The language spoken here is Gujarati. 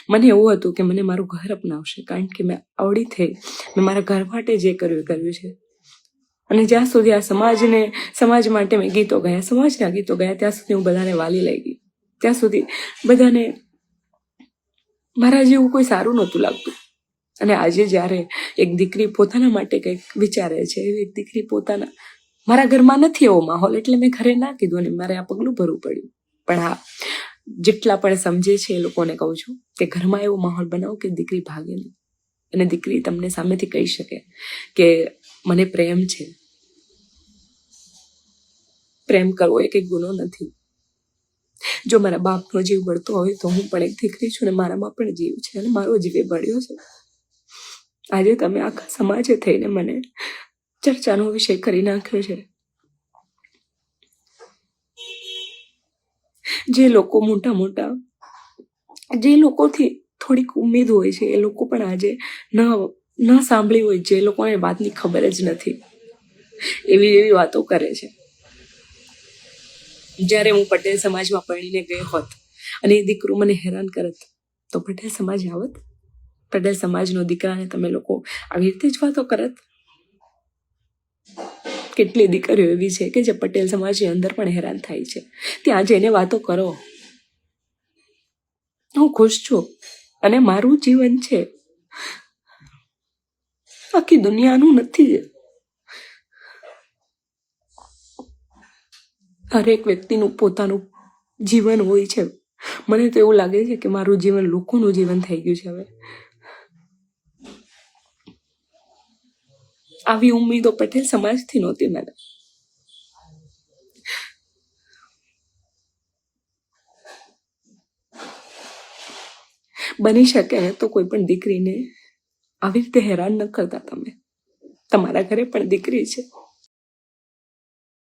મને એવું હતું કે મને મારું ઘર અપનાવશે, કારણ કે મેં આવડી થઈ, મેં મારા ઘર માટે જે કર્યું છે. અને જ્યાં સુધી આ સમાજ માટે મેં ગીતો ગાયા, સમાજના ગીતો ગાયા, ત્યાં સુધી હું બધાને વાલી લઈ ગઈ. ત્યાં સુધી બધાને મારા જેવું કોઈ સારું નહોતું લાગતું. અને આજે જ્યારે એક દીકરી પોતાના માટે કંઈક વિચારે છે, એવી એક દીકરી મારા ઘરમાં નથી એવો માહોલ, એટલે મેં ઘરે ના કીધું અને મારે આ પગલું ભરવું પડ્યું. પણ હા, જેટલા પણ સમજે છે એ લોકોને કહું છું કે ઘરમાં એવો માહોલ બનાવો કે દીકરી ભાગે નહીં, અને દીકરી તમને સામેથી કહી શકે કે મને પ્રેમ છે. પ્રેમ કરવો એ કંઈ ગુનો નથી. જો મારા બાપનો જીવ બળતો હોય તો હું પણ એક દીકરી છું, અને મારામાં પણ જીવ છે, અને મારો જીવ એ બળ્યો છે. આજે તમે આખા સમાજે થઈને મને ચર્ચાનો વિષય કરી નાખ્યો છે. જે લોકો જે લોકોથી થોડીક ઉમેદ હોય છે, એ લોકો પણ આજે ન સાંભળી હોય, જે લોકોને વાતની ખબર જ નથી, એવી વાતો કરે છે. જ્યારે હું પટેલ સમાજમાં પરણીને ગઈ હોત અને એ દીકરો મને હેરાન કરત તો પટેલ સમાજ આવત? પટેલ સમાજનો દીકરાને તમે લોકો આવી રીતે જ વાતો કરત? કેટલી દીકરીઓ એવી છે કે જે પટેલ સમાજની અંદર પણ હેરાન થાય છે. ત્યાં જઈને વાતો કરો. હું ખુશ છું અને મારું જીવન છે, આખી દુનિયાનું નથી. હરેક વ્યક્તિનું પોતાનું જીવન હોય છે. મને તો એવું લાગે છે કે મારું જીવન લોકોનું જીવન થઈ ગયું છે હવે. આવી ઉમ્મીદો પટેલ સમાજથી નહોતી મને. બની શકે તો કોઈ પણ દીકરીને આવી રીતે હેરાન ન કરતા તમે. તમારા ઘરે પણ દીકરી છે.